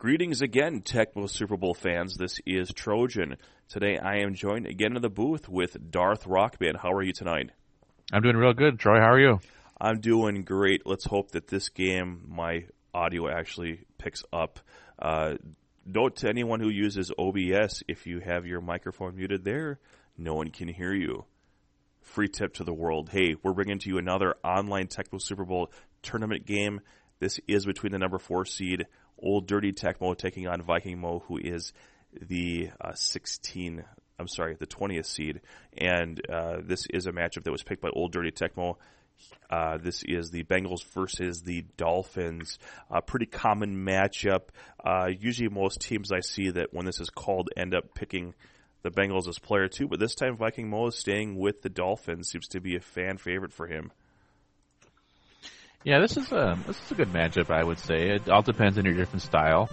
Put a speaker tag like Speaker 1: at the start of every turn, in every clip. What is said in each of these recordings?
Speaker 1: Greetings again, Tecmo Super Bowl fans. This is Trojan. Today I am joined again in the booth with Darthrockman. How are you tonight?
Speaker 2: I'm doing real good. Troy, how are you?
Speaker 1: I'm doing great. Let's hope that this game, my audio actually picks up. Note to anyone who uses OBS, if you have your microphone muted there, no one can hear you. Free tip to the world. Hey, we're bringing to you another online Tecmo Super Bowl tournament game. This is between the number 4 seed, Old Dirty Tecmo, taking on Vikingmoe, who is the 20th seed. And this is a matchup that was picked by Old Dirty Tecmo. This is the Bengals versus the Dolphins. A pretty common matchup. Usually most teams I see that when this is called end up picking the Bengals as player 2. But this time Vikingmoe is staying with the Dolphins. Seems to be a fan favorite for him.
Speaker 2: Yeah, this is a good matchup, I would say. It all depends on your different style.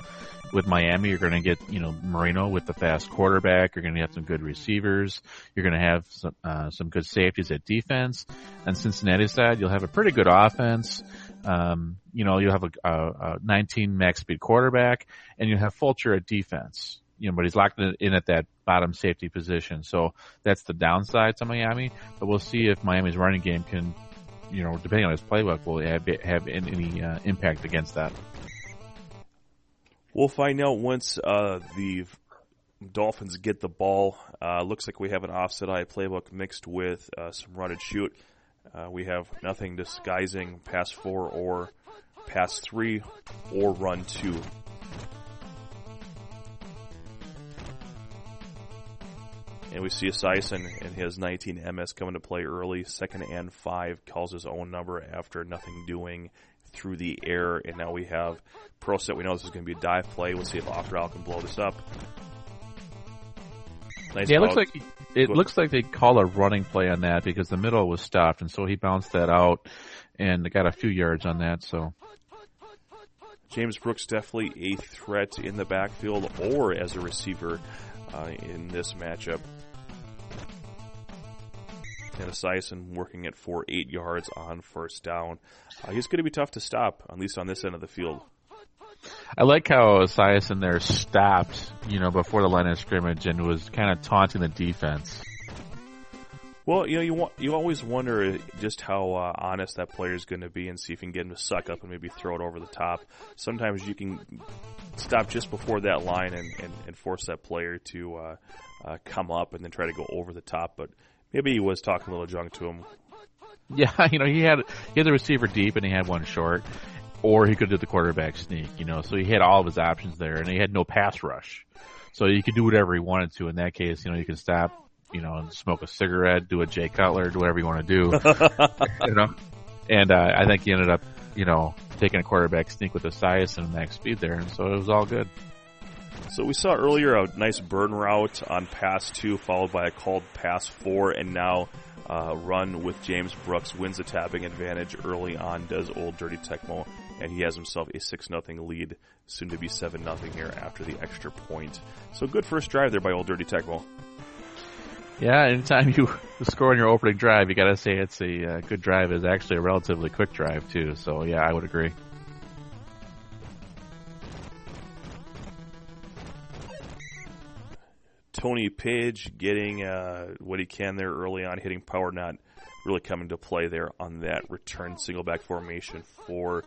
Speaker 2: With Miami, you're going to get, Marino with the fast quarterback. You're going to have some good receivers. You're going to have some good safeties at defense. On Cincinnati's side, you'll have a pretty good offense. You'll have a 19 max speed quarterback, and you'll have Fulcher at defense. But he's locked in at that bottom safety position. So that's the downside to Miami. But we'll see if Miami's running game can, depending on his playbook, will have any impact against that.
Speaker 1: We'll find out once the Dolphins get the ball. Looks like we have an offset eye playbook mixed with some run and shoot. We have nothing disguising pass 4 or pass 3 or run 2. And we see Esiason and his 19 MS coming to play early. 2nd and 5, calls his own number after nothing doing through the air. And now we have pro set. We know this is going to be a dive play. We'll see if Octoral can blow this up. Nice.
Speaker 2: Yeah, it looks like they call a running play on that because the middle was stopped, and so he bounced that out and got a few yards on that. So
Speaker 1: James Brooks definitely a threat in the backfield or as a receiver in this matchup. And Esiason working it for 8 yards on first down. He's going to be tough to stop, at least on this end of the field.
Speaker 2: I like how Esiason there stopped, before the line of scrimmage and was kind of taunting the defense.
Speaker 1: Well, you always wonder just how honest that player is going to be and see if you can get him to suck up and maybe throw it over the top. Sometimes you can stop just before that line and force that player to come up and then try to go over the top. But maybe he was talking a little junk to him.
Speaker 2: Yeah, he had the receiver deep and he had one short, or he could do the quarterback sneak. So he had all of his options there, and he had no pass rush, so he could do whatever he wanted to. In that case, you can stop. And smoke a cigarette, do a Jay Cutler, do whatever you want to do, And I think he ended up, taking a quarterback sneak with Esiason and max speed there, and so it was all good.
Speaker 1: So we saw earlier a nice burn route on pass 2, followed by a called pass 4, and now run with James Brooks wins the tapping advantage early on, does Old Dirty Tecmo, and he has himself a 6-0 lead, soon to be 7-0 here after the extra point. So good first drive there by Old Dirty Tecmo.
Speaker 2: Yeah, anytime you score on your opening drive, you got to say it's a good drive. Is actually a relatively quick drive too. So yeah, I would agree.
Speaker 1: Tony Page getting what he can there early on, hitting power, not really coming to play there on that return single back formation for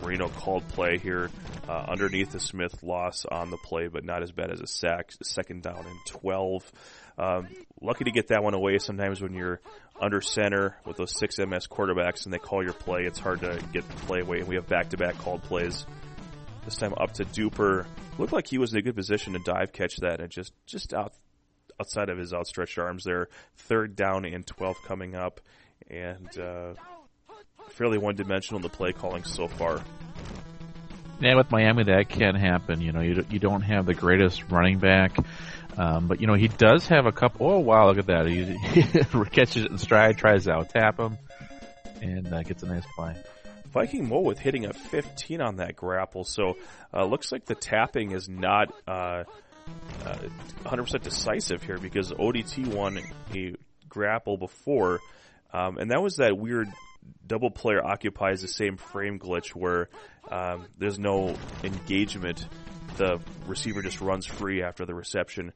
Speaker 1: Marino. Called play here underneath the Smith loss on the play, but not as bad as a sack. 2nd down and 12. Lucky to get that one away. Sometimes when you're under center with those 6 MS quarterbacks and they call your play, it's hard to get the play away. And we have back-to-back called plays. This time up to Duper. Looked like he was in a good position to dive catch that, and just outside of his outstretched arms there. 3rd down and 12 coming up, and fairly one-dimensional in the play calling so far.
Speaker 2: Yeah, with Miami that can happen. You don't have the greatest running back. But, he does have a couple. Oh, wow, look at that. He catches it in stride, tries to out-tap him, and gets a nice play.
Speaker 1: Vikingmoe with hitting a 15 on that grapple. So looks like the tapping is not 100% decisive here because ODT won a grapple before. And that was that weird double player occupies the same frame glitch where there's no engagement the receiver just runs free after the reception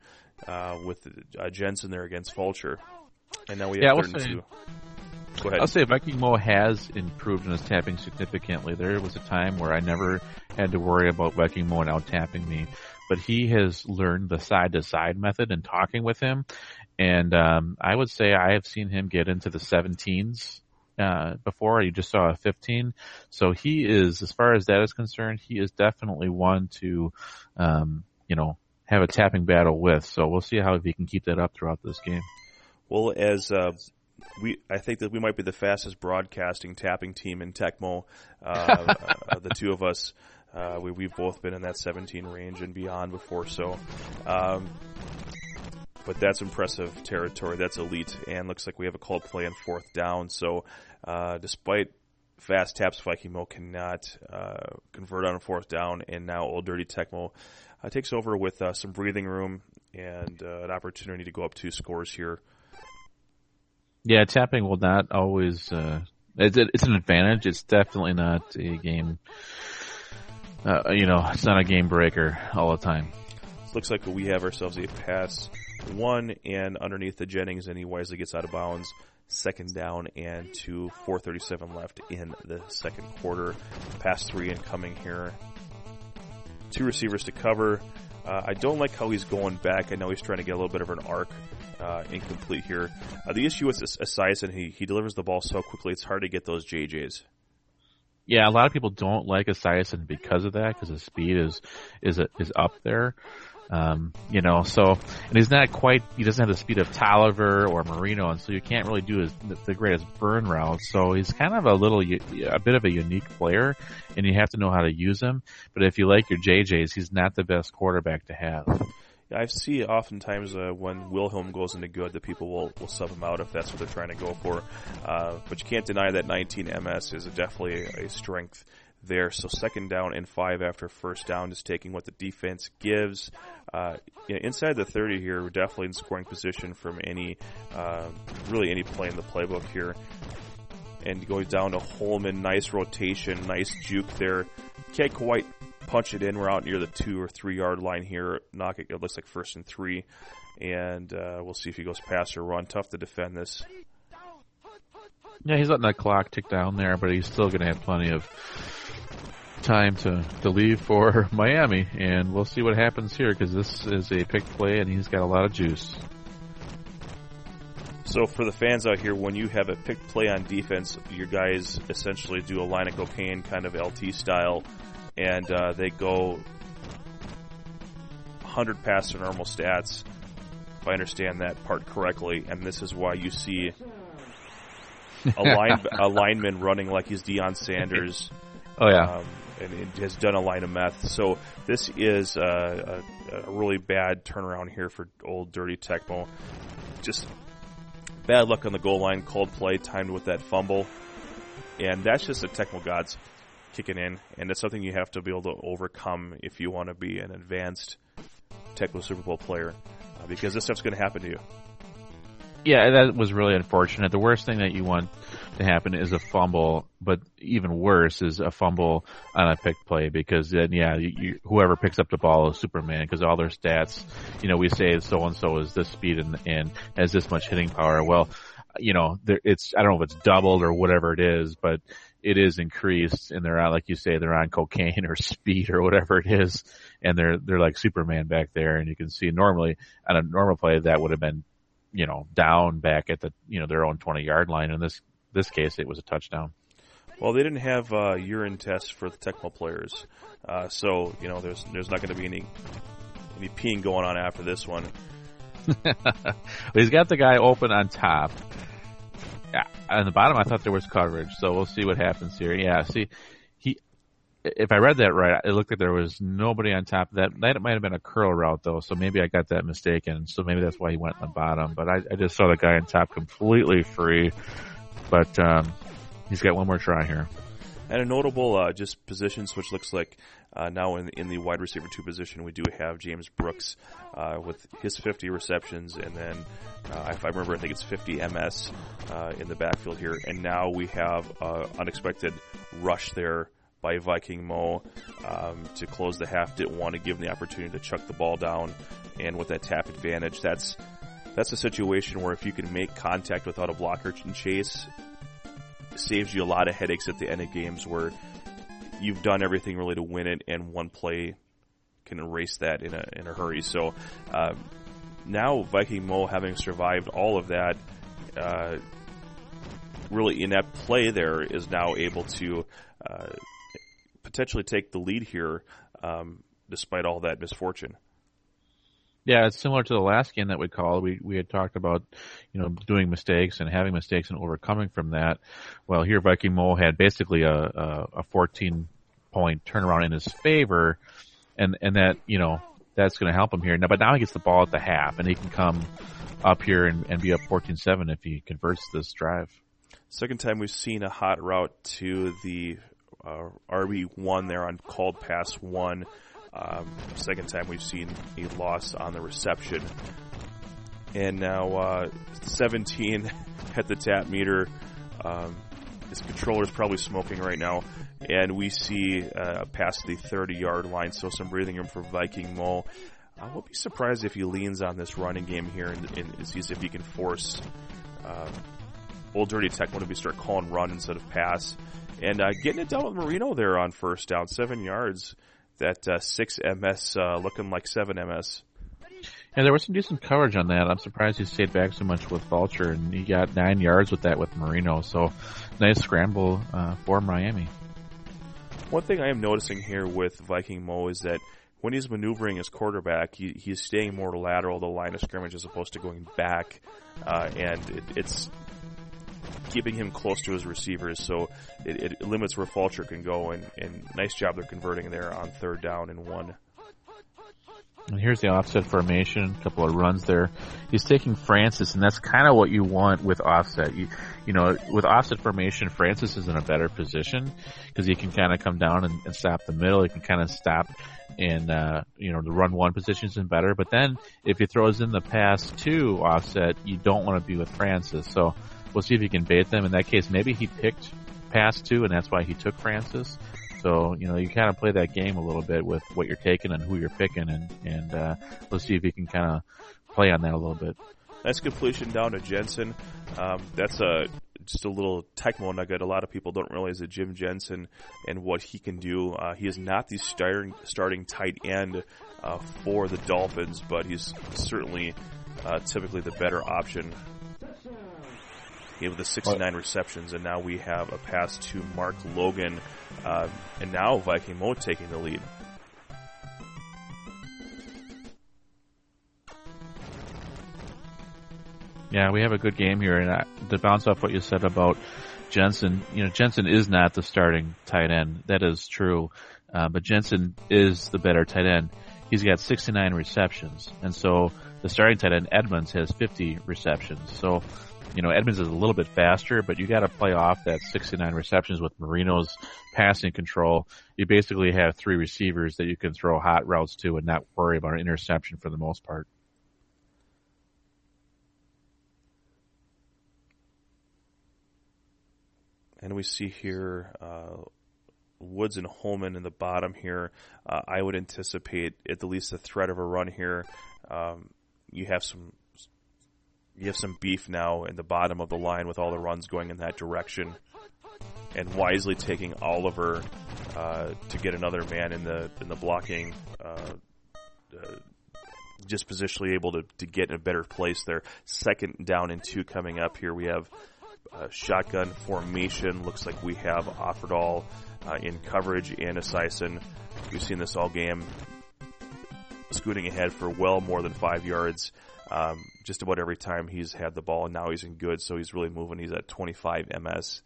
Speaker 1: with Jensen there against Fulcher. And now we have 3rd and 2. Go ahead.
Speaker 2: I'll say Vikingmoe has improved in his tapping significantly. There was a time where I never had to worry about Vikingmoe and out-tapping me, but he has learned the side-to-side method in talking with him, and I would say I have seen him get into the 17s before. You just saw a 15. So he is, as far as that is concerned, he is definitely one to, have a tapping battle with. So we'll see how he can keep that up throughout this game.
Speaker 1: Well, as I think that we might be the fastest broadcasting tapping team in Tecmo. The two of us, we've both been in that 17 range and beyond before. So, but that's impressive territory. That's elite, and looks like we have a called play on 4th down. So, despite fast taps, Vikingmoe cannot convert on a 4th down, and now Old Dirty Tecmo takes over with some breathing room and an opportunity to go up 2 scores here.
Speaker 2: Yeah, tapping will not always. It's an advantage. It's definitely not a game. It's not a game breaker all the time.
Speaker 1: It looks like we have ourselves a pass 1, and underneath the Jennings, and he wisely gets out of bounds. 2nd down and 2, 4:37 left in the 2nd quarter. Pass 3 incoming here. 2 receivers to cover. I don't like how he's going back. I know he's trying to get a little bit of an arc. Incomplete here. The issue with Esiason, he delivers the ball so quickly, it's hard to get those JJs.
Speaker 2: Yeah, a lot of people don't like Esiason because of that, because his speed is up there. And he's not quite, he doesn't have the speed of Tolliver or Marino, and so you can't really do the greatest burn routes. So he's kind of a bit of a unique player, and you have to know how to use him. But if you like your JJs, he's not the best quarterback to have.
Speaker 1: I see oftentimes when Wilhelm goes into good, the people will sub him out if that's what they're trying to go for. But you can't deny that 19 MS is definitely a strength there. So 2nd down and 5 after 1st down, just taking what the defense gives. Inside the 30 here, we're definitely in scoring position from any play in the playbook here. And going down to Holman, nice rotation, nice juke there. Can't quite punch it in. We're out near the 2 or 3 yard line here. Knock it. It looks like 1st and 3. And we'll see if he goes pass or run. Tough to defend this.
Speaker 2: Yeah, he's letting that clock tick down there, but he's still going to have plenty of time to leave for Miami. And we'll see what happens here, because this is a pick play, and he's got a lot of juice.
Speaker 1: So for the fans out here, when you have a pick play on defense, your guys essentially do a line of cocaine kind of LT style, and they go 100 past their normal stats, if I understand that part correctly, and this is why you see a lineman running like he's Deion Sanders.
Speaker 2: Oh, yeah.
Speaker 1: And it has done a line of meth. So this is a really bad turnaround here for Old Dirty Tecmo. Just bad luck on the goal line, called play, timed with that fumble. And that's just the Tecmo gods kicking in. And it's something you have to be able to overcome if you want to be an advanced Tecmo Super Bowl player. Because this stuff's going to happen to you.
Speaker 2: Yeah, that was really unfortunate. The worst thing that you want to happen is a fumble, but even worse is a fumble on a pick play, because then, whoever picks up the ball is Superman, because all their stats, we say so-and-so is this speed and has this much hitting power. Well, I don't know if it's doubled or whatever it is, but it is increased, and they're on, like you say, they're on cocaine or speed or whatever it is, and they're like Superman back there, and you can see normally on a normal play that would have been down back at the, their own 20-yard line. In this case, it was a touchdown.
Speaker 1: Well, they didn't have urine tests for the Tecmo players, so there's not going to be any peeing going on after this one.
Speaker 2: Well, he's got the guy open on top. Yeah, on the bottom, I thought there was coverage, so we'll see what happens here. Yeah, see, if I read that right, it looked like there was nobody on top. That might have been a curl route, though, so maybe I got that mistaken. So maybe that's why he went on the bottom. But I just saw the guy on top completely free. But he's got one more try here.
Speaker 1: And a notable just position switch looks like now in the wide receiver 2 position, we do have James Brooks with his 50 receptions, and then if I remember, I think it's 50 MS in the backfield here. And now we have unexpected rush there by Vikingmoe to close the half. Didn't want to give him the opportunity to chuck the ball down, and with that tap advantage, that's a situation where if you can make contact without a blocker and chase, it saves you a lot of headaches at the end of games where you've done everything really to win it, and one play can erase that in a hurry. So now Vikingmoe, having survived all of that, really inept play there, is now able to potentially take the lead here, despite all that misfortune.
Speaker 2: Yeah, it's similar to the last game that we called. We had talked about, doing mistakes and having mistakes and overcoming from that. Well, here Vikingmoe had basically a 14-point turnaround in his favor, and that, that's going to help him here. But now he gets the ball at the half, and he can come up here and be up 14-7 if he converts this drive.
Speaker 1: Second time we've seen a hot route to the RB1 there on called pass 1. Second time we've seen a loss on the reception. And now 17 at the tap meter. His controller's probably smoking right now. And we see past the 30-yard line, so some breathing room for Vikingmoe. I won't be surprised if he leans on this running game here and sees if he can force Old Dirty Tecmo to start calling run instead of pass. And getting it down with Marino there on first down, 7 yards. That 6 MS looking like 7 MS.
Speaker 2: Yeah, there was some decent coverage on that. I'm surprised he stayed back so much with Vulture, and he got 9 yards with that with Marino. So nice scramble for Miami.
Speaker 1: One thing I am noticing here with Vikingmoe is that when he's maneuvering his quarterback, he's staying more lateral the line of scrimmage as opposed to going back, and it's keeping him close to his receivers, so it limits where Fulcher can go, and nice job they're converting there on 3rd down and 1.
Speaker 2: And here's the offset formation, a couple of runs there. He's taking Francis, and that's kind of what you want with offset. With offset formation, Francis is in a better position because he can kind of come down and stop the middle. He can kind of stop, and the run 1 position is better. But then if he throws in the pass 2 offset, you don't want to be with Francis. So we'll see if he can bait them. In that case, maybe he picked pass 2, and that's why he took Francis. So, you kind of play that game a little bit with what you're taking and who you're picking, and let's see if he can kind of play on that a little bit.
Speaker 1: Nice completion down to Jensen. That's just a little Tecmo nugget. A lot of people don't realize that Jim Jensen and what he can do. He is not the starting tight end for the Dolphins, but he's certainly typically the better option. He had the 69 receptions, and now we have a pass to Mark Logan, and now Vikingmoe taking the lead.
Speaker 2: Yeah, we have a good game here, and to bounce off what you said about Jensen, Jensen is not the starting tight end. That is true, but Jensen is the better tight end. He's got 69 receptions, and so the starting tight end, Edmonds, has 50 receptions. So Edmonds is a little bit faster, but you got to play off that 69 receptions with Marino's passing control. You basically have 3 receivers that you can throw hot routes to and not worry about an interception for the most part.
Speaker 1: And we see here Woods and Holman in the bottom here. I would anticipate at the least the threat of a run here. You have some beef now in the bottom of the line with all the runs going in that direction, and wisely taking Oliver to get another man in the blocking, just positionally able to get in a better place there. 2nd down and 2 coming up here. We have shotgun formation. Looks like we have Offerdahl in coverage and Esiason. We've seen this all game, scooting ahead for well more than 5 yards. Just about every time he's had the ball, and now he's in good, so he's really moving. He's at 25 MS.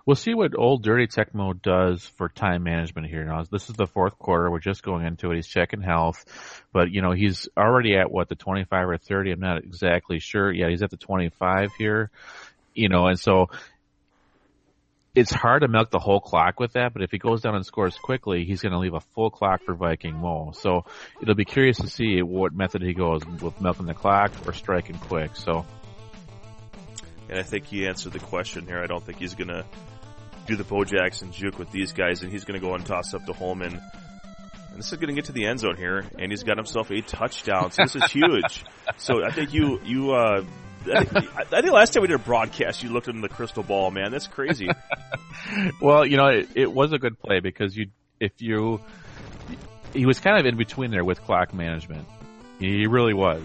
Speaker 2: We'll see what Old Dirty Tecmo does for time management here. Now, this is the 4th quarter. We're just going into it. He's checking health, but he's already at the 25 or 30. I'm not exactly sure. Yeah, he's at the 25 here. And so it's hard to milk the whole clock with that, but if he goes down and scores quickly, he's going to leave a full clock for Vikingmoe. So it'll be curious to see what method he goes with, milking the clock or striking quick. And
Speaker 1: I think he answered the question here. I don't think he's going to do the Bojacks and juke with these guys, and he's going to go and toss up to Holman. And this is going to get to the end zone here, and he's got himself a touchdown. So this is huge. So I think I think last time we did a broadcast, you looked in the crystal ball, man. That's crazy.
Speaker 2: Well, it was a good play because he was kind of in between there with clock management. He really was.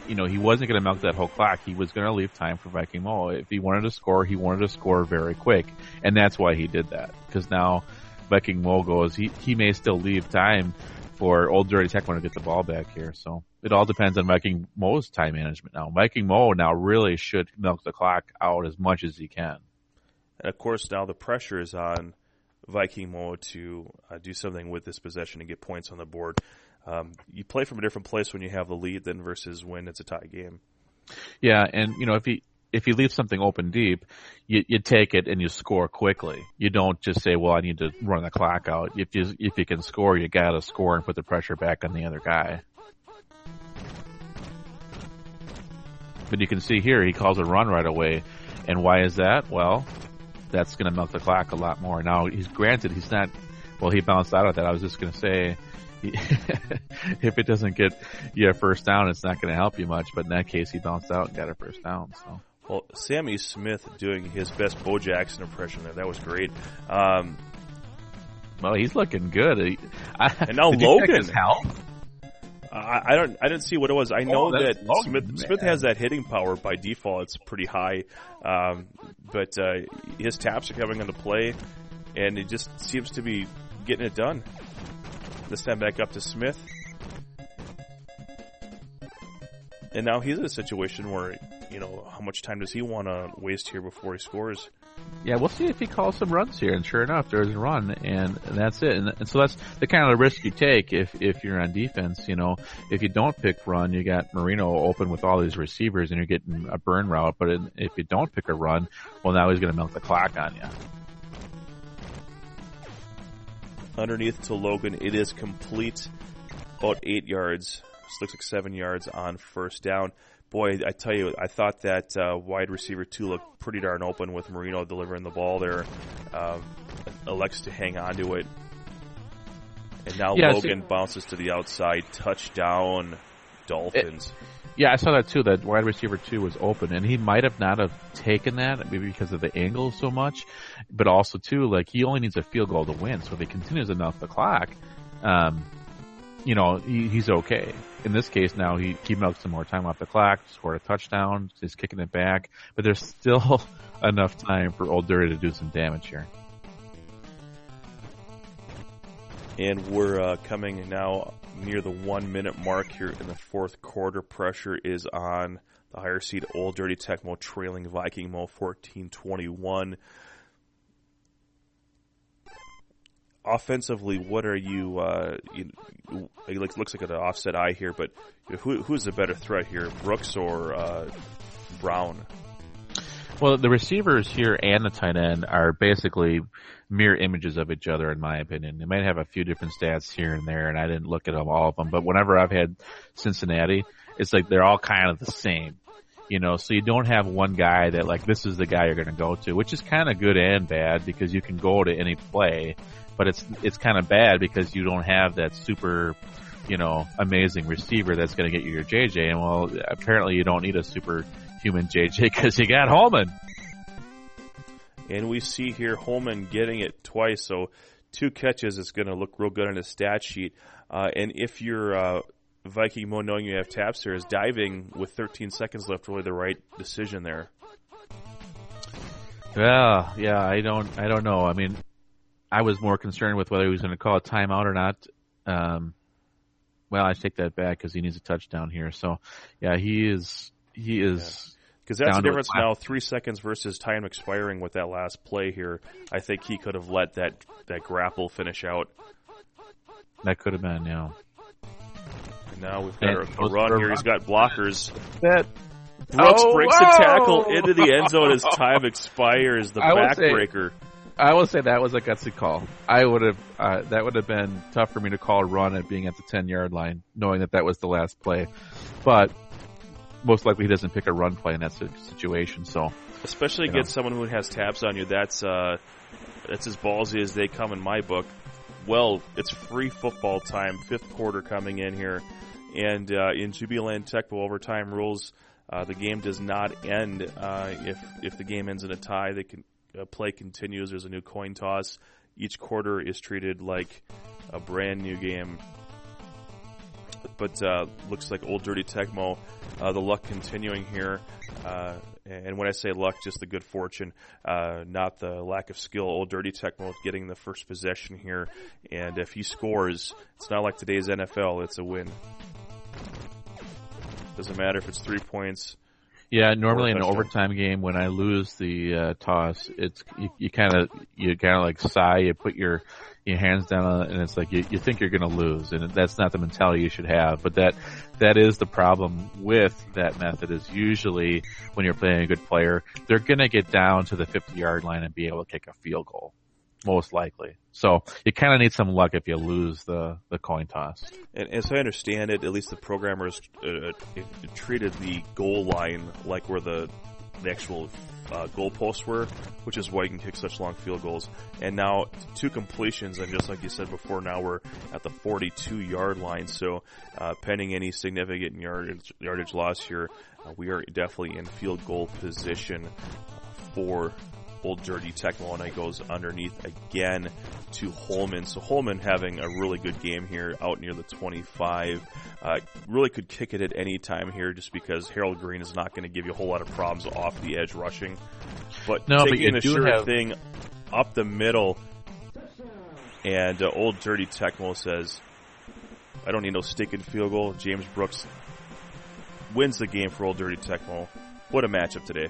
Speaker 2: He wasn't going to milk that whole clock. He was going to leave time for Vikingmoe. If he wanted to score very quick. And that's why he did that. Because now Vikingmoe goes, he may still leave time for Old Dirty Tecmo to get the ball back here. So it all depends on Vikingmoe's time management now. Vikingmoe now really should milk the clock out as much as he can.
Speaker 1: And of course, now the pressure is on Vikingmoe to do something with this possession and get points on the board. You play from a different place when you have the lead than versus when it's a tie game.
Speaker 2: Yeah, and if he leaves something open deep, you take it and you score quickly. You don't just say, "Well, I need to run the clock out." If you can score, you got to score and put the pressure back on the other guy. But you can see here he calls a run right away, and why is that? Well, that's going to milk the clock a lot more. Now he's not. Well, he bounced out of that. I was just going to say. If it doesn't get you a first down, it's not going to help you much. But in that case, he bounced out and got a first down. So,
Speaker 1: well, Sammy Smith doing his best Bo Jackson impression there. That was great.
Speaker 2: Well, he's looking good.
Speaker 1: And now Logan. I didn't see what it was. I know that Smith has that hitting power by default. It's pretty high, but his taps are coming into play, and it just seems to be getting it done. This time back up to Smith. And now he's in a situation where, how much time does he want to waste here before he scores?
Speaker 2: Yeah, we'll see if he calls some runs here. And sure enough, there's a run, and that's it. And so that's the kind of risk you take if you're on defense. If you don't pick run, you got Marino open with all these receivers, and you're getting a burn route. But if you don't pick a run, well, now he's going to milk the clock on you.
Speaker 1: Underneath to Logan, it is complete, about 8 yards. This looks like 7 yards on first down. Boy, I tell you, I thought that wide receiver 2 looked pretty darn open with Marino delivering the ball there. Elects to hang on to it. And now Logan bounces to the outside. Touchdown, Dolphins.
Speaker 2: I saw that too, that wide receiver 2 was open, and he might have not have taken that, maybe because of the angle so much, but also too, he only needs a field goal to win, so if he continues to milk the clock, he's okay. In this case now, he milks some more time off the clock, scored a touchdown, he's kicking it back, but there's still enough time for Old Dirty to do some damage here.
Speaker 1: And we're coming now near the 1 minute mark here in the fourth quarter. Pressure is on the higher seed Old Dirty Tecmo, trailing Vikingmoe 14-21. Offensively, what are you? It looks like an offset eye here, but who's the better threat here, Brooks or Brown?
Speaker 2: Well, the receivers here and the tight end are basically mirror images of each other, in my opinion. They might have a few different stats here and there, and I didn't look at all of them. But whenever I've had Cincinnati, it's like they're all kind of the same. So you don't have one guy that this is the guy you're going to go to, which is kind of good and bad because you can go to any play, but it's kind of bad because you don't have that super, amazing receiver that's going to get you your JJ. And well, apparently you don't need a superhuman JJ because you got Holman.
Speaker 1: And we see here Holman getting it twice, so 2 catches is going to look real good on his stat sheet. And if you're Vikingmoe, knowing you have taps there, is diving with 13 seconds left really the right decision there?
Speaker 2: Well, yeah, I don't know. I mean, I was more concerned with whether he was going to call a timeout or not. Well, I take that back because he needs a touchdown here. So, yeah, he is.
Speaker 1: Because that's the difference now, 3 seconds versus time expiring with that last play here. I think he could have let that grapple finish out.
Speaker 2: That could have been, yeah.
Speaker 1: And now we've got a run here. He's got blockers. Brooks breaks the tackle into the end zone as time expires. The backbreaker.
Speaker 2: I will say that was a gutsy call. I would have that would have been tough for me to call a run at being at the 10-yard line, knowing that was the last play. But most likely he doesn't pick a run play in that situation. So,
Speaker 1: especially against someone who has tabs on you, that's that's as ballsy as they come in my book. Well, it's free football time, 5th quarter coming in here. And in GBLAN Tecmo overtime rules, the game does not end if the game ends in a tie. Play continues. There's a new coin toss. Each quarter is treated like a brand new game. But looks like Old Dirty Tecmo, the luck continuing here. And when I say luck, just the good fortune, not the lack of skill. Old Dirty Tecmo getting the first possession here. And if he scores, it's not like today's NFL. It's a win. Doesn't matter if it's 3 points.
Speaker 2: Yeah, normally in an overtime game, when I lose the toss, it's you kind of like sigh. You put your hands down on it, and it's like you think you're going to lose, and that's not the mentality you should have. But that is the problem with that method. Is usually when you're playing a good player, they're going to get down to the 50-yard line and be able to kick a field goal, most likely. So you kind of need some luck if you lose the coin toss.
Speaker 1: And as I understand it, at least the programmers treated the goal line like where the actual goalposts were, which is why you can kick such long field goals. And now 2 completions, and just like you said before, now we're at the 42-yard line. So pending any significant yardage loss here, we are definitely in field goal position for Old Dirty Tecmo, and it goes underneath again to Holman. So Holman having a really good game here out near the 25. Really could kick it at any time here just because Harold Green is not going to give you a whole lot of problems off the edge rushing. But taking a sure thing up the middle, and Old Dirty Tecmo says, I don't need no stinking field goal. James Brooks wins the game for Old Dirty Tecmo. What a matchup today.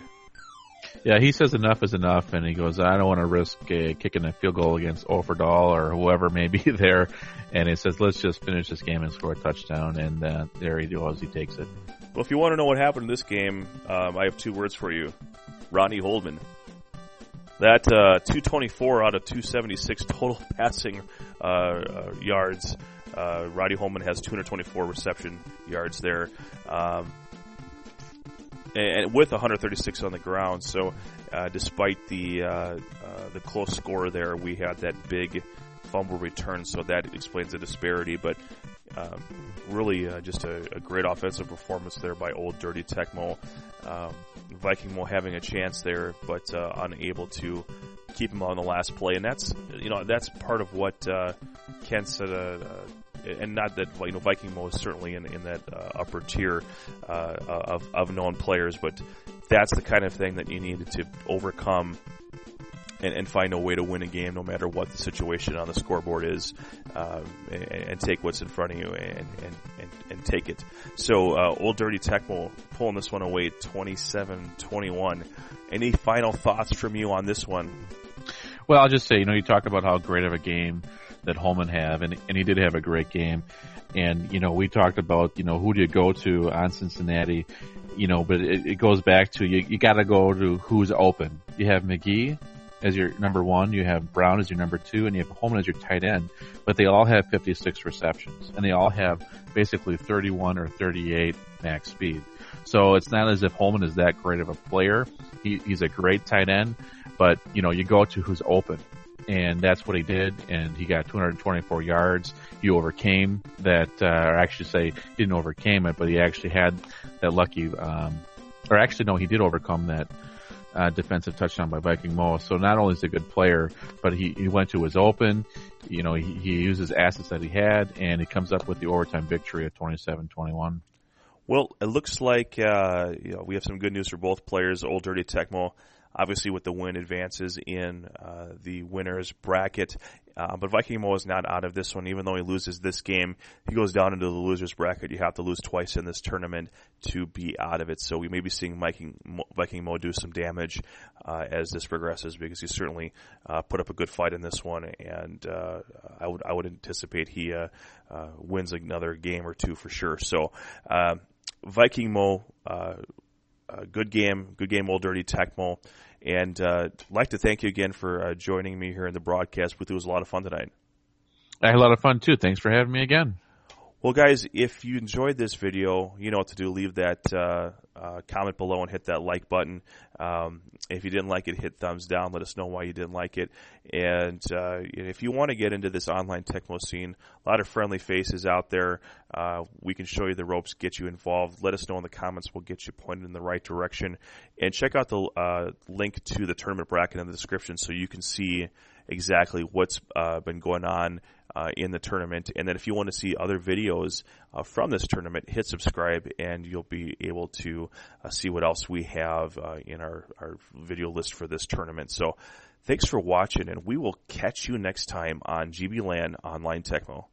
Speaker 2: Yeah, he says enough is enough, and he goes, I don't want to risk kicking a field goal against Offerdahl or whoever may be there. And he says, let's just finish this game and score a touchdown, and there he goes, he takes it.
Speaker 1: Well, if you want to know what happened in this game, I have 2 words for you. Ronnie Holdman. That 224 out of 276 total passing yards. Roddy Holman has 224 reception yards there. And with 136 on the ground. So despite the close score there, we had that big fumble return, so that explains the disparity. But really just a great offensive performance there by Old Dirty Tecmo. Vikingmoe having a chance there, but unable to keep him on the last play. And that's part of what Kent said. And not that Vikingmoe is certainly in that upper tier of known players, but that's the kind of thing that you needed to overcome and find a way to win a game no matter what the situation on the scoreboard is, and take what's in front of you and take it. So Old Dirty Tecmo pulling this one away 27-21. Any final thoughts from you on this one?
Speaker 2: Well, I'll just say, you talk about how great of a game that Holman have, and he did have a great game. And, we talked about, who do you go to on Cincinnati, but it goes back to you got to go to who's open. You have McGee as your number 1, you have Brown as your number 2, and you have Holman as your tight end, but they all have 56 receptions, and they all have basically 31 or 38 max speed. So it's not as if Holman is that great of a player. He's a great tight end, but, you go to who's open. And that's what he did, and he got 224 yards. He overcame that, or actually say didn't overcame it, but he actually had that lucky, or actually no, he did overcome that defensive touchdown by Vikingmoe. So not only is he a good player, but he went to his open. He used his assets that he had, and he comes up with the overtime victory of 27-21.
Speaker 1: Well, it looks like we have some good news for both players. Old Dirty Tecmo, obviously with the win, advances in the winner's bracket. But Vikingmoe is not out of this one. Even though he loses this game, he goes down into the loser's bracket. You have to lose twice in this tournament to be out of it. So we may be seeing Vikingmoe do some damage as this progresses, because he certainly put up a good fight in this one. And I would anticipate he wins another game or two for sure. So Vikingmoe, good game, Old Dirty Tecmo. And I'd like to thank you again for joining me here in the broadcast booth. It was a lot of fun tonight.
Speaker 2: I had a lot of fun, too. Thanks for having me again.
Speaker 1: Well, guys, if you enjoyed this video, you know what to do. Leave that comment below and hit that like button. If you didn't like it, hit thumbs down. Let us know why you didn't like it. And if you want to get into this online Tecmo scene, a lot of friendly faces out there. We can show you the ropes, get you involved. Let us know in the comments. We'll get you pointed in the right direction. And check out the link to the tournament bracket in the description so you can see exactly what's been going on in the tournament. And then if you want to see other videos from this tournament, hit subscribe and you'll be able to see what else we have in our video list for this tournament. So thanks for watching, and we will catch you next time on GBLAN Online Tecmo.